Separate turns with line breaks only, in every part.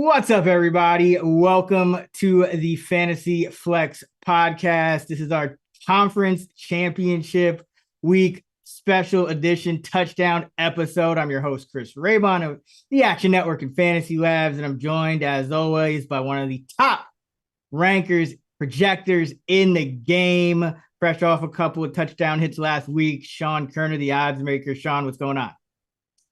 What's up, everybody? Welcome to the Fantasy Flex podcast. This is our conference championship week special edition touchdown episode. I'm your host, Chris Raybon of the Action Network and Fantasy Labs, and I'm joined, as always, by one of the top rankers, projectors in the game, fresh off a couple of touchdown hits last week, Sean Koerner, the odds maker. Sean, what's going on?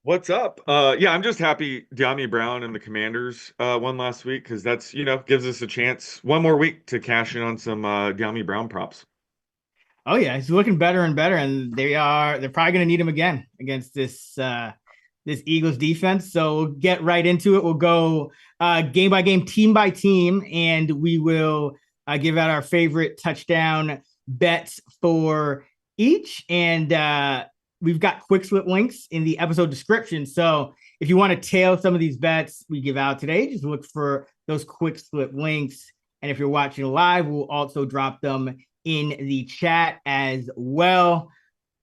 What's up? Yeah, I'm just happy De'Ami Brown and the Commanders won last week because that's, gives us a chance one more week to cash in on some De'Ami Brown props.
Oh yeah, he's looking better and better, and they're probably going to need him again against this Eagles defense. So we'll get right into it. We'll go game by game, team by team, and we will give out our favorite touchdown bets for each. And we've got Quickslip links in the episode description. So if you want to tail some of these bets we give out today, just look for those Quickslip links. And if you're watching live, we'll also drop them in the chat as well.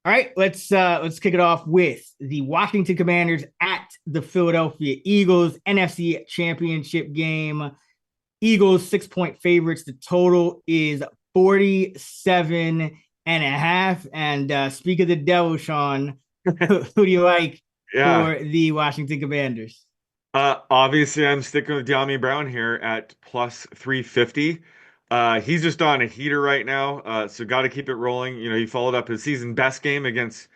All right, let's kick it off with the Washington Commanders at the Philadelphia Eagles NFC Championship game. Eagles 6-point favorites. The total is 47.5. And speak of the devil, Sean, who do you like
Yeah.
for the Washington Commanders?
Obviously, I'm sticking with De'Ami Brown here at plus 350. He's just on a heater right now, so got to keep it rolling. He followed up his season best game against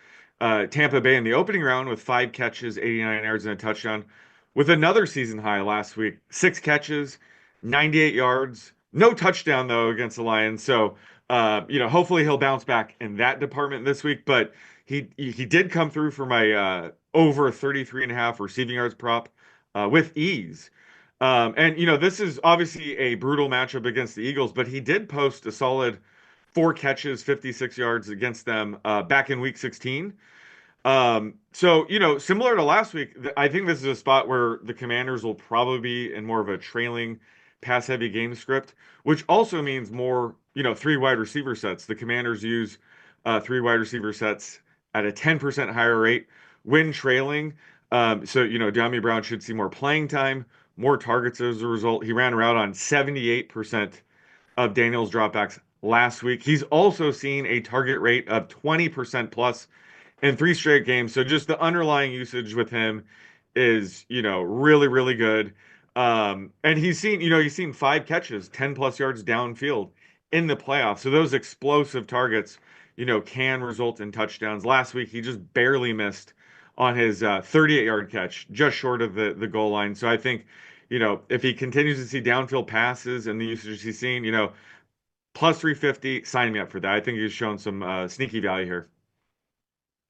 Tampa Bay in the opening round with 5 catches, 89 yards, and a touchdown, with another season high last week, 6 catches, 98 yards, no touchdown though against the Lions. So, hopefully he'll bounce back in that department this week. But he did come through for my over 33 and a half receiving yards prop with ease. And this is obviously a brutal matchup against the Eagles, but he did post a solid 4 catches, 56 yards against them back in week 16. So, similar to last week, I think this is a spot where the Commanders will probably be in more of a trailing pass heavy game script, which also means more, 3 wide receiver sets. The Commanders use 3 wide receiver sets at a 10% higher rate when trailing. So, De'Ami Brown should see more playing time, more targets as a result. He ran around on 78% of Daniel's dropbacks last week. He's also seen a target rate of 20% plus in 3 straight games. So just the underlying usage with him is, really, really good. And he's seen 5 catches, 10 plus yards downfield in the playoffs. So those explosive targets, can result in touchdowns. Last week, he just barely missed on his 38-yard catch, just short of the goal line. So I think, if he continues to see downfield passes and the usage he's seen, plus 350, sign me up for that. I think he's shown some sneaky value here.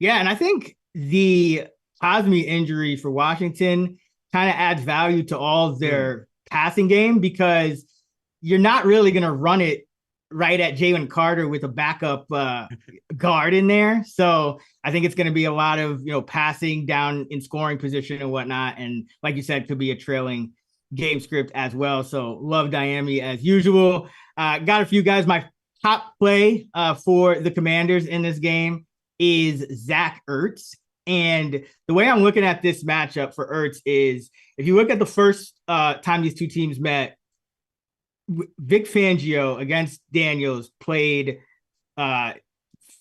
Yeah, and I think the Cosme injury for Washington kind of adds value to all
Mm.
their passing game because you're not really going to run it right at Jalen Carter with a backup guard in there. So I think it's going to be a lot of passing down in scoring position and whatnot. And like you said, could be a trailing game script as well. So love Diami as usual. Got a few guys. My top play for the Commanders in this game is Zach Ertz. And the way I'm looking at this matchup for Ertz is if you look at the first time these two teams met, Vic Fangio against Daniels played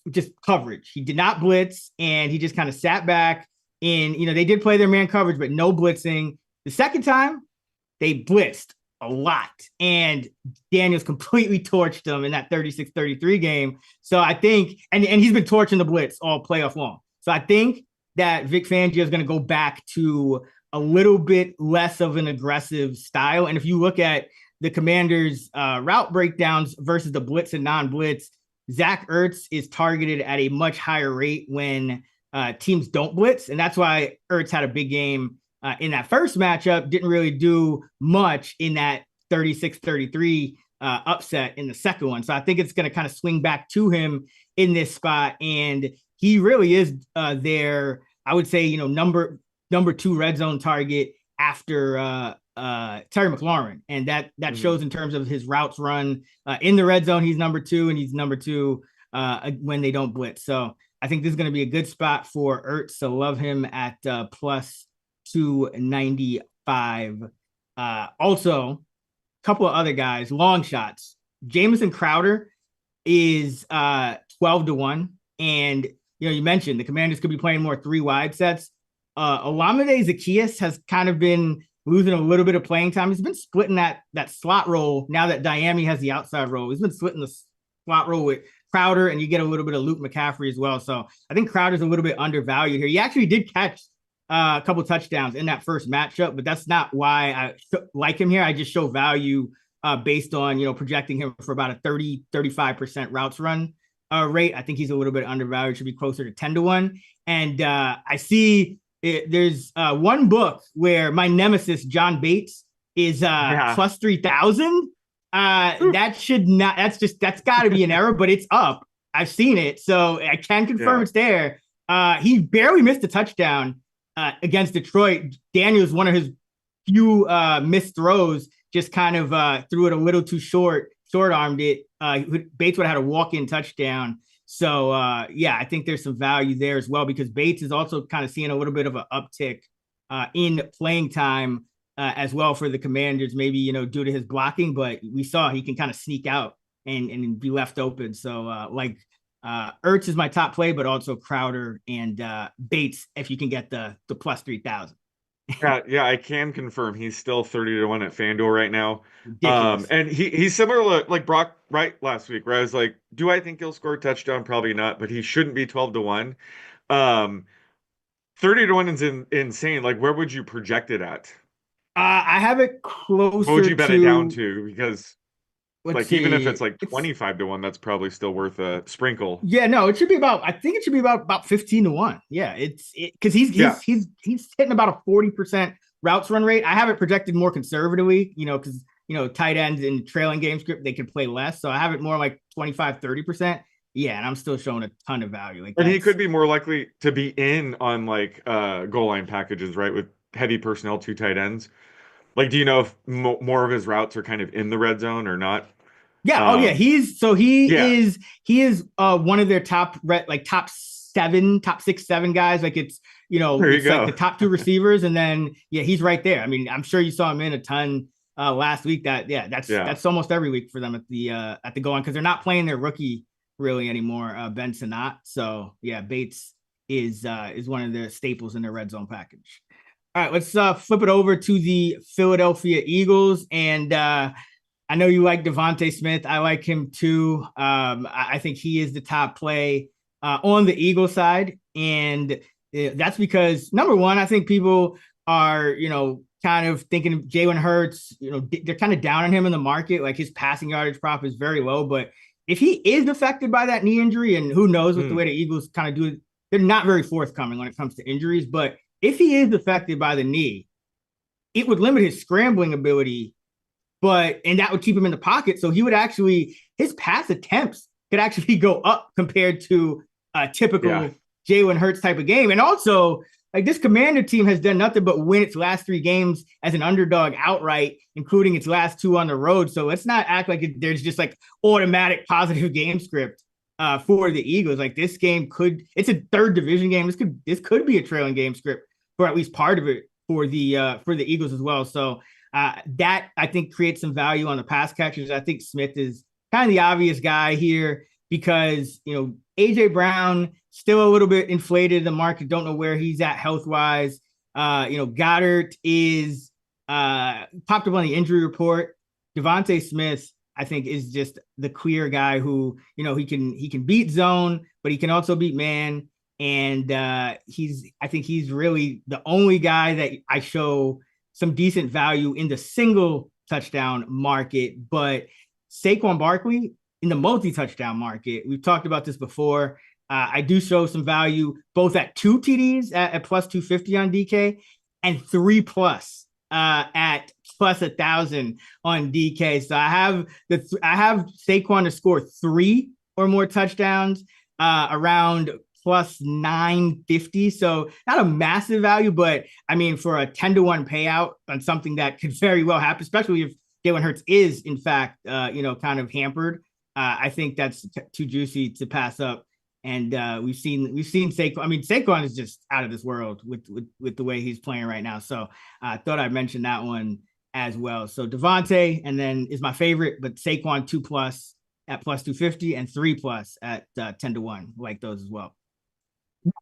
just coverage. He did not blitz, and he just kind of sat back. And, they did play their man coverage, but no blitzing. The second time, they blitzed a lot. And Daniels completely torched them in that 36-33 game. So I think, and he's been torching the blitz all playoff long. So I think that Vic Fangio is going to go back to a little bit less of an aggressive style. And if you look at the Commanders' route breakdowns versus the blitz and non-blitz, Zach Ertz is targeted at a much higher rate when teams don't blitz. And that's why Ertz had a big game in that first matchup, didn't really do much in that 36-33 upset in the second one. So I think it's going to kind of swing back to him in this spot. And he really is their, I would say, number 2 red zone target after Terry McLaurin. And that shows in terms of his routes run in the red zone. He's number 2, and he's number 2 when they don't blitz. So I think this is going to be a good spot for Ertz. So love him at plus 295. Also, a couple of other guys, long shots. Jamison Crowder is 12-1. And you mentioned the Commanders could be playing more 3 wide sets. Olamide Zaccheaus has kind of been losing a little bit of playing time. He's been splitting that slot role now that Miami has the outside role. He's been splitting the slot role with Crowder, and you get a little bit of Luke McCaffrey as well. So I think Crowder's a little bit undervalued here. He actually did catch a couple touchdowns in that first matchup, but that's not why I like him here. I just show value based on projecting him for about a 35% routes run rate. I think he's a little bit undervalued. Should be closer to 10-1. And I see there's one book where my nemesis John Bates is plus 3,000. That's got to be an error, but it's up. I've seen it, so I can confirm it's there. He barely missed a touchdown against Detroit. Daniels, one of his few missed throws, just kind of threw it a little too short-armed it. Bates would have had a walk-in touchdown. So, I think there's some value there as well, because Bates is also kind of seeing a little bit of an uptick in playing time as well for the Commanders, maybe, due to his blocking. But we saw he can kind of sneak out and be left open. So, Ertz is my top play, but also Crowder and Bates if you can get the plus 3,000.
Yeah, I can confirm he's still 30-1 at FanDuel right now.
Ridiculous.
And he's similar to like Brock Wright last week, where I was like, do I think he'll score a touchdown? Probably not, but he shouldn't be 12-1. 30-1 is insane. Like, where would you project it at?
I have it closer.
What would you bet it down to? Because even if it's like
It's
25-1, that's probably still worth a sprinkle.
Yeah, no, it should be about. I think it should be about 15-1. Yeah, it's because he's hitting about a 40% routes run rate. I have it projected more conservatively, because tight ends in trailing game script they can play less, so I have it more like 25-30%. Yeah, and I'm still showing a ton of value.
And he could be more likely to be in on like goal line packages, right, with heavy personnel, 2 tight ends. Like, do you know if more of his routes are kind of in the red zone or not?
Yeah. He is one of their top 6, 7 guys. Like it's like the top 2 receivers, and then he's right there. I mean, I'm sure you saw him in a ton last week. That's almost every week for them at the goal line, because they're not playing their rookie really anymore, Ben Sinnott. So Bates is one of their staples in their red zone package. All right, let's flip it over to the Philadelphia Eagles. And I know you like Devontae Smith. I like him too. I think he is the top play on the Eagles side. And that's because, number one, I think people are, kind of thinking Jalen Hurts, they're kind of down on him in the market. Like his passing yardage prop is very low. But if he is affected by that knee injury, and who knows with the way the Eagles kind of do it, they're not very forthcoming when it comes to injuries. But if he is affected by the knee, it would limit his scrambling ability, and that would keep him in the pocket. So he would his pass attempts could actually go up compared to a typical Jalen Hurts type of game. And also, like, this Commander team has done nothing but win its last 3 games as an underdog outright, including its last 2 on the road. So let's not act like there's just like automatic positive game script for the Eagles. Like this game it's a 3rd division game. This could be a trailing game script for at least part of it for the Eagles as well. So that I think creates some value on the pass catchers. I think Smith is kind of the obvious guy here because, AJ Brown still a little bit inflated in the market. Don't know where he's at health wise. Goddard is popped up on the injury report. Devontae Smith, I think, is just the clear guy who, he can beat zone, but he can also beat man. And I think he's really the only guy that I show some decent value in the single touchdown market. But Saquon Barkley in the multi-touchdown market, we've talked about this before. I do show some value both at 2 TDs at plus 250 on DK and 3+ at plus 1,000 on DK. So I have Saquon to score 3 or more touchdowns around plus 950. So not a massive value, but I mean, for a 10-1 payout on something that could very well happen, especially if Jalen Hurts is in fact, kind of hampered. I think that's too juicy to pass up. And we've seen Saquon. I mean, Saquon is just out of this world with the way he's playing right now. So I thought I'd mention that one as well. So Devontae, and then is my favorite, but Saquon 2+ at +250 and 3+ at 10-1. Like those as well.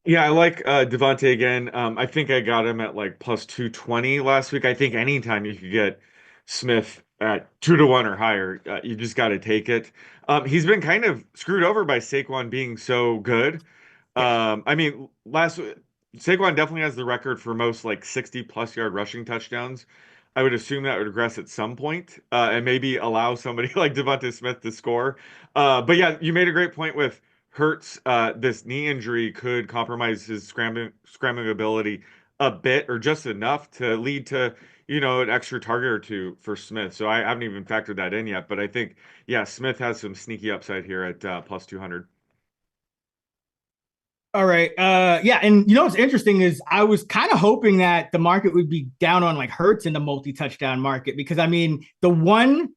Yeah, I like Devontae again. I think I got him at like +220 last week. I think anytime you could get Smith at 2-1 or higher, you just got to take it. He's been kind of screwed over by Saquon being so good.
Yeah.
I mean, Saquon definitely has the record for most like 60+ yard rushing touchdowns. I would assume that would regress at some point, and maybe allow somebody like Devontae Smith to score. But yeah, you made a great point with Hurts. This knee injury could compromise his scrambling ability a bit or just enough to lead to, an extra target or two for Smith. So I haven't even factored that in yet, but I think, yeah, Smith has some sneaky upside here at +200.
All right. Yeah, and what's interesting is I was kind of hoping that the market would be down on like Hurts in the multi-touchdown market, because I mean the one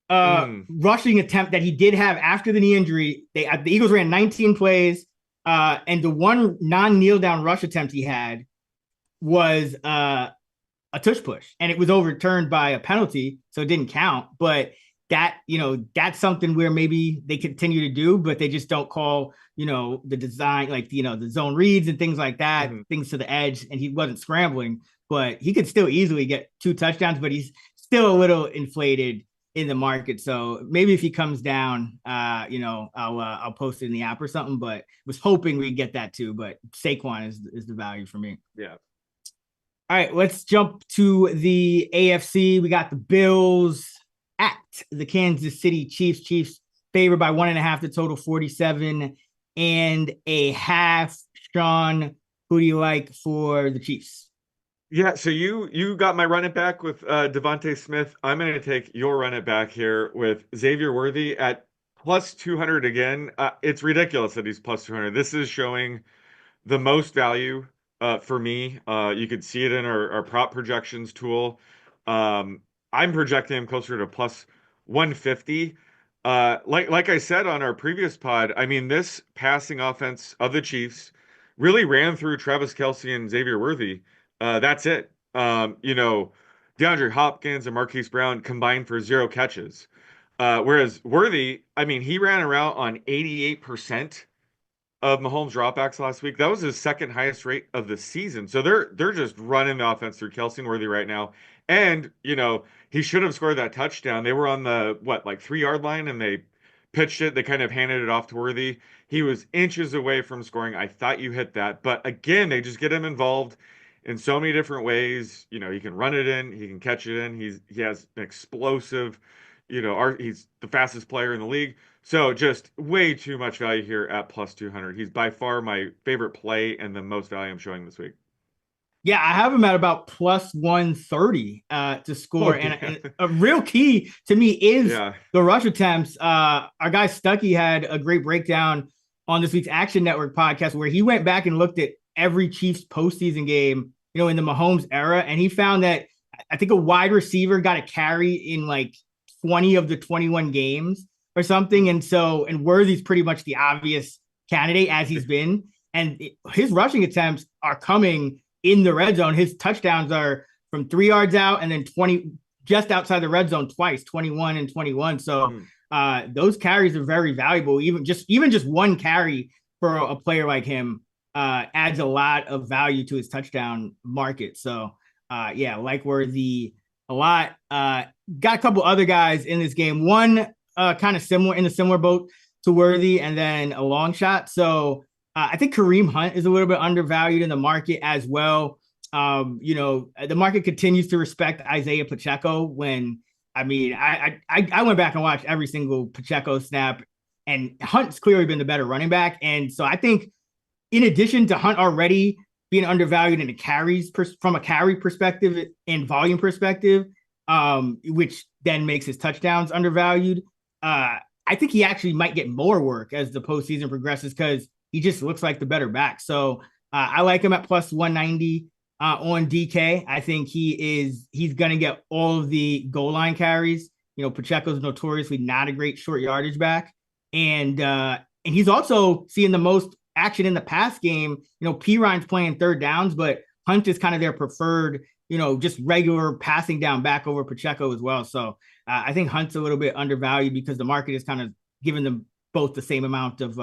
Mm.
rushing attempt that he did have after the knee injury, the Eagles ran 19 plays, and the one non-kneel down rush attempt he had was a tush push, and it was overturned by a penalty, so it didn't count. But that's something where maybe they continue to do, but they just don't call the design, like the zone reads and things like that,
Hmm.
things to the edge, and he wasn't scrambling, but he could still easily get 2 touchdowns, but he's still a little inflated in the market. So maybe if he comes down, I'll post it in the app or something. But was hoping we get that too. But Saquon is the value for me.
Yeah.
All right, let's jump to the AFC. We got the Bills at the Kansas City Chiefs. Chiefs favored by 1.5 to total 47.5. Sean, who do you like for the Chiefs?
Yeah, so you got my run it back with Devontae Smith. I'm going to take your run it back here with Xavier Worthy at +200 again. It's ridiculous that he's +200. This is showing the most value for me. You could see it in our prop projections tool. I'm projecting him closer to +150. Like I said on our previous pod, I mean, this passing offense of the Chiefs really ran through Travis Kelce and Xavier Worthy. That's it. DeAndre Hopkins and Marquise Brown combined for 0 catches. Whereas Worthy, I mean, he ran around on 88% of Mahomes dropbacks last week. That was his second highest rate of the season. So they're just running the offense through Kelce and Worthy right now. And he should have scored that touchdown. They were on the like 3 yard line and they pitched it. They kind of handed it off to Worthy. He was inches away from scoring. I thought you hit that, but again, they just get him involved in so many different ways. He can run it in, he can catch it in. He has an explosive, he's the fastest player in the league. So just way too much value here at +200. He's by far my favorite play and the most value I'm showing this week.
Yeah, I have him at about +130 to
Oh,
score. And
damn.
a real key to me is
Yeah.
the rush attempts. Our guy Stuckey had a great breakdown on this week's Action Network podcast where he went back and looked at every Chiefs postseason game, in the Mahomes era. And he found that I think a wide receiver got a carry in like 20 of the 21 games or something. And Worthy's pretty much the obvious candidate as he's been. And his rushing attempts are coming in the red zone. His touchdowns are from 3 yards out and then 20 just outside the red zone twice, 21 and 21. So those carries are very valuable. Even just one carry for a player like him adds a lot of value to his touchdown market. So like Worthy a lot. Got a couple other guys in this game. One kind of similar in a similar boat to Worthy, and then a long shot. So I think Kareem Hunt is a little bit undervalued in the market as well. The market continues to respect Isaiah Pacheco when, I mean, I went back and watched every single Pacheco snap, and Hunt's clearly been the better running back. And so I think in addition to Hunt already being undervalued in the carries from a carry perspective and volume perspective, which then makes his touchdowns undervalued, I think he actually might get more work as the postseason progresses because he just looks like the better back. So I like him at +190 on DK. I think he's going to get all of the goal line carries. Pacheco's notoriously not a great short yardage back. And he's also seeing the most action in the pass game. P. Ryan's playing third downs, but Hunt is kind of their preferred just regular passing down back over Pacheco as well. So I think Hunt's a little bit undervalued because the market is kind of giving them both the same amount of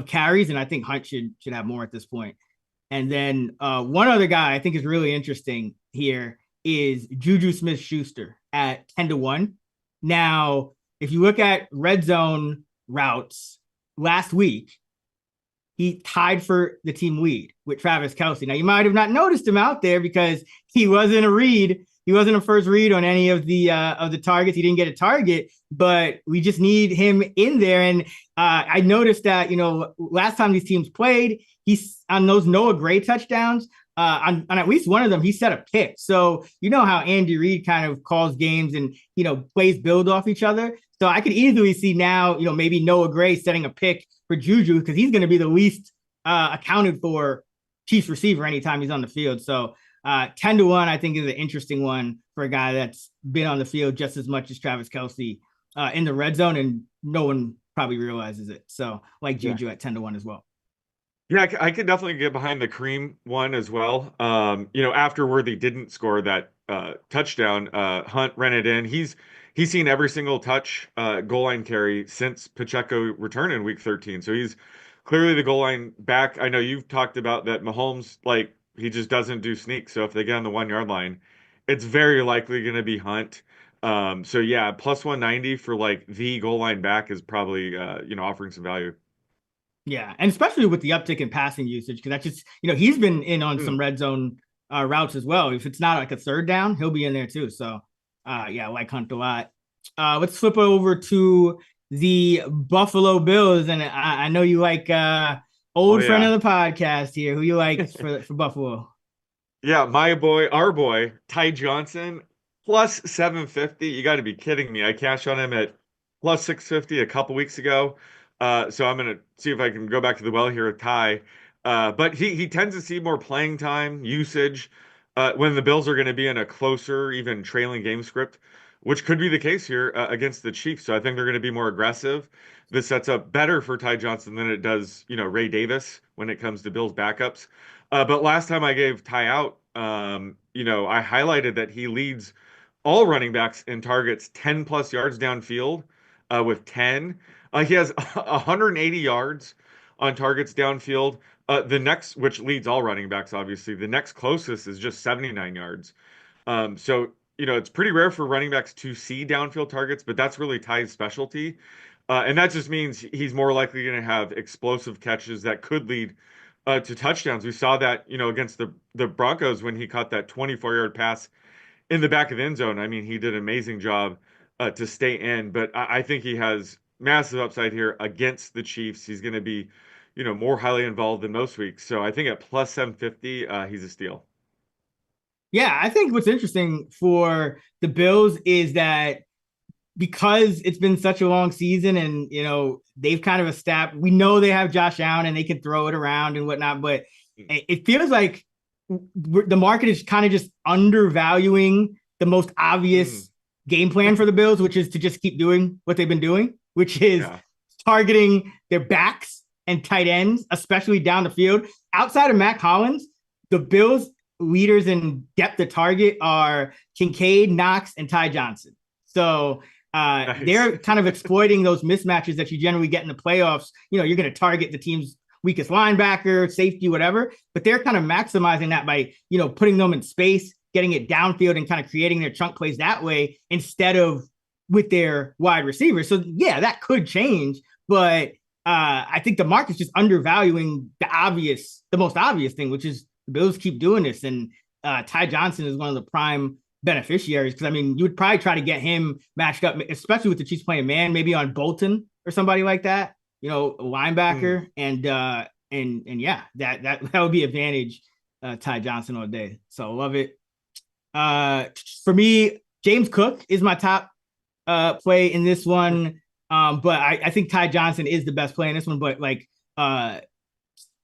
carries, and I think Hunt should have more at this point. And then one other guy I think is really interesting here is Juju Smith-Schuster at 10-1. Now, if you look at red zone routes last week, he tied for the team lead with Travis Kelce. Now, you might have not noticed him out there because he wasn't a read. He wasn't a first read on any of the targets. He didn't get a target, but we just need him in there. And I noticed that, last time these teams played, he's on those Noah Gray touchdowns. On at least one of them, he set a pick. So you know how Andy Reid kind of calls games and, plays build off each other. So I could easily see now, maybe Noah Gray setting a pick for Juju because he's going to be the least accounted for Chiefs receiver anytime he's on the field. So 10-1, I think, is an interesting one for a guy that's been on the field just as much as Travis Kelce in the red zone, and no one probably realizes it. So like Juju at 10-1 as well.
Yeah, I could definitely get behind the Cream one as well. After Worthy didn't score that touchdown, Hunt ran it in. He's seen every single touch goal line carry since Pacheco returned in week 13. So he's clearly the goal line back. I know you've talked about that Mahomes, like, he just doesn't do sneaks. So if they get on the 1 yard line, it's very likely going to be Hunt. So yeah, plus 190 for like the goal line back is probably offering some value.
Yeah, and especially with the uptick in passing usage, because that's just, he's been in on some red zone routes as well. If it's not like a third down, he'll be in there too. So, yeah, I like Hunt a lot. Let's flip over to the Buffalo Bills, and I know you like old friend of the podcast here. Who you like for Buffalo?
Yeah, our boy, Ty Johnson, plus 750. You got to be kidding me. I cashed on him at plus 650 a couple weeks ago. So I'm going to see if I can go back to the well here with Ty. But he tends to see more playing time usage when the Bills are going to be in a closer, even trailing game script, which could be the case here against the Chiefs. So I think they're going to be more aggressive. This sets up better for Ty Johnson than it does, Ray Davis when it comes to Bills backups. But last time I gave Ty out, I highlighted that he leads all running backs in targets 10 plus yards downfield with 10. He has 180 yards on targets downfield. The next, which leads all running backs, obviously, the next closest is just 79 yards. So, it's pretty rare for running backs to see downfield targets, but that's really Ty's specialty. And that just means he's more likely going to have explosive catches that could lead to touchdowns. We saw that, against the Broncos when he caught that 24-yard pass in the back of the end zone. I mean, he did an amazing job to stay in, but I think he has massive upside here against the Chiefs. He's going to be, more highly involved than most weeks. So I think at plus 750, he's a steal.
Yeah, I think what's interesting for the Bills is that because it's been such a long season and, they've kind of established, we know they have Josh Allen and they can throw it around and whatnot, but it feels like the market is kind of just undervaluing the most obvious game plan for the Bills, which is to just keep doing what they've been doing, which is targeting their backs and tight ends, especially down the field. Outside of Mac Hollins, the Bills leaders in depth of target are Kincaid, Knox, and Ty Johnson. So nice. They're kind of exploiting those mismatches that you generally get in the playoffs. You're going to target the team's weakest linebacker, safety, whatever, but they're kind of maximizing that by, putting them in space, getting it downfield and kind of creating their chunk plays that way instead of with their wide receivers. So yeah, that could change, but I think the market's just undervaluing the most obvious thing, which is the Bills keep doing this. And Ty Johnson is one of the prime beneficiaries because, you would probably try to get him matched up, especially with the Chiefs playing man, maybe on Bolton or somebody like that, a linebacker. And yeah, that would be advantage Ty Johnson all day. So I love it. For me, James Cook is my top play in this one. But I think Ty Johnson is the best play in this one. But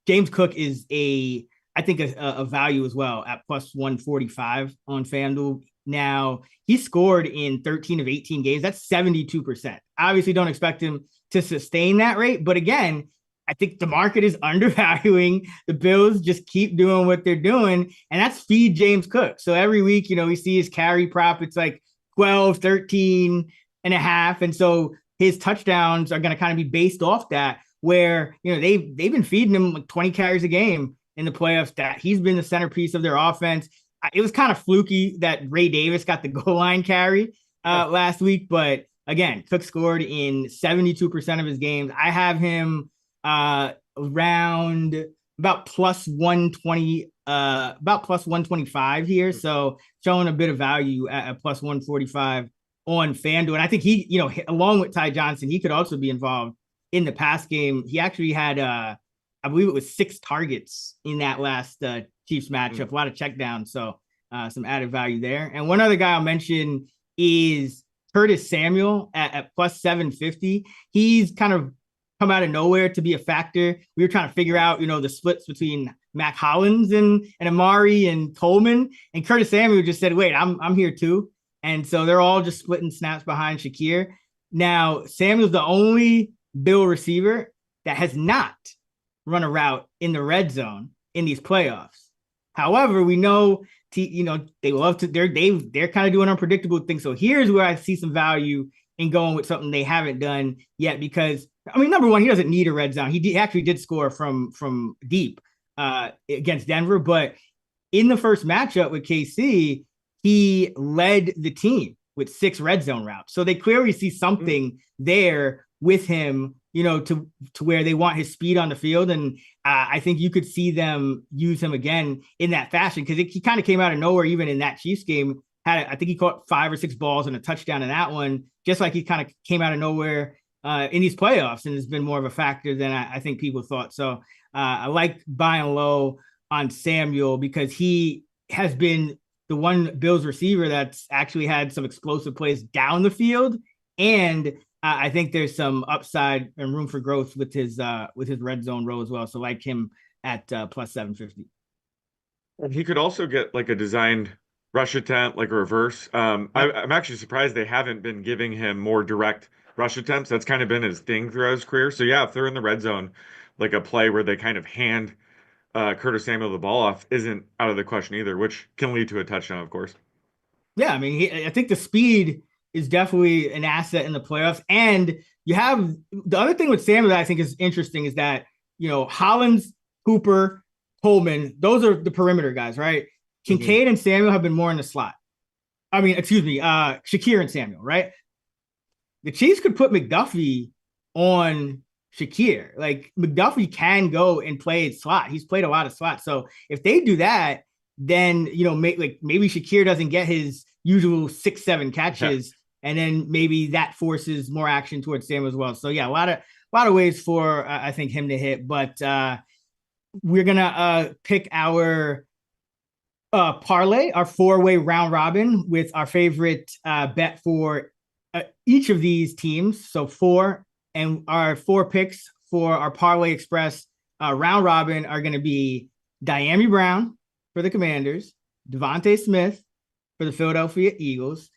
James Cook is I think a value as well at plus 145 on FanDuel. Now, he scored in 13 of 18 games. That's 72%. Obviously, don't expect him to sustain that rate. But again, I think the market is undervaluing the Bills. Just keep doing what they're doing, and that's feed James Cook. So every week, we see his carry prop. It's like 12, 13 and a half. And so his touchdowns are going to kind of be based off that, where, they've been feeding him like 20 carries a game in the playoffs, that he's been the centerpiece of their offense. It was kind of fluky that Ray Davis got the goal line carry last week, but again, Cook scored in 72% of his games. I have him around about plus 120, about plus 125 here. So showing a bit of value at plus 145 on FanDuel. And I think he, along with Ty Johnson, he could also be involved in the pass game. He actually had, I believe it was 6 targets in that last Chiefs matchup, a lot of checkdowns. So some added value there. And one other guy I'll mention is Curtis Samuel at plus 750. He's kind of come out of nowhere to be a factor. We were trying to figure out, the splits between Mac Hollins and Amari and Coleman. And Curtis Samuel just said, wait, I'm here too. And so they're all just splitting snaps behind Shakir. Now, Samuel's the only Bill receiver that has not run a route in the red zone in these playoffs. However, we know, they love to, they're kind of doing unpredictable things. So here's where I see some value in going with something they haven't done yet, because number one, he doesn't need a red zone. He actually did score from deep against Denver, but in the first matchup with KC, he led the team with 6 red zone routes. So they clearly see something there with him, to where they want his speed on the field. And I think you could see them use him again in that fashion, because he kind of came out of nowhere, even in that Chiefs game. I think he caught 5 or 6 balls and a touchdown in that one, just like he kind of came out of nowhere in these playoffs, and has been more of a factor than I think people thought. So I like buying low on Samuel, because he has been the one Bills receiver that's actually had some explosive plays down the field. And I think there's some upside and room for growth with his red zone role as well. So like him at plus 750.
And he could also get like a designed rush attempt, like a reverse. I'm actually surprised they haven't been giving him more direct rush attempts. That's kind of been his thing throughout his career. So yeah, if they're in the red zone, like a play where they kind of hand Curtis Samuel the ball off isn't out of the question either, which can lead to a touchdown, of course.
Yeah, I think the speed is definitely an asset in the playoffs. And you have the other thing with Samuel that I think is interesting is that, Hollins, Hooper, Coleman, those are the perimeter guys, right? Kincaid and Samuel have been more in the slot. Shakir and Samuel, right? The Chiefs could put McDuffie on Shakir. Like, McDuffie can go and play slot. He's played a lot of slots. So if they do that, then, maybe Shakir doesn't get his usual 6-7 catches, and then maybe that forces more action towards Samuel as well. So yeah, a lot of ways for I think him to hit. But we're gonna pick our parlay, our 4-way round robin with our favorite bet for each of these teams. So 4, and our 4 picks for our Parlay Express round robin are going to be Dyami Brown for the Commanders, Devontae Smith for the Philadelphia Eagles,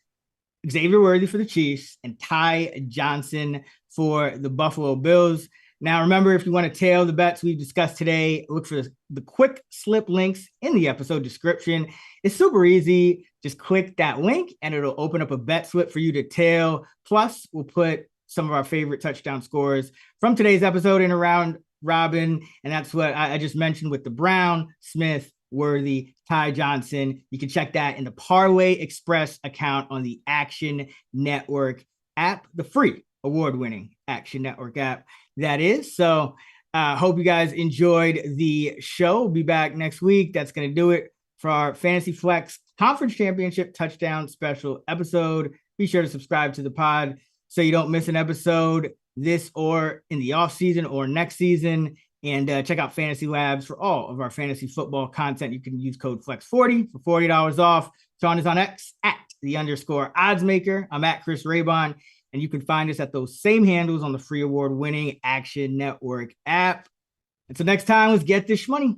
Xavier Worthy for the Chiefs, and Ty Johnson for the Buffalo Bills. Now, remember, if you want to tail the bets we've discussed today, look for the Quickslip links in the episode description. It's super easy. Just click that link and it'll open up a bet slip for you to tail. Plus, we'll put some of our favorite touchdown scores from today's episode in a round robin. And that's what I just mentioned with the Brown, Smith, Worthy, Ty Johnson. You can check that in the Parlay Express account on the Action Network app, the free award-winning Action Network app that is. So hope you guys enjoyed the show. We'll be back next week. That's going to do it for our Fantasy Flex Conference Championship Touchdown Special episode. Be sure to subscribe to the pod so you don't miss an episode this or in the off season or next season. And check out Fantasy Labs for all of our fantasy football content. You can use code FLEX40 for $40 off. Sean is on X at @_oddsmaker. I'm at Chris Raybon. And you can find us at those same handles on the free award-winning Action Network app. Until next time, let's get this money.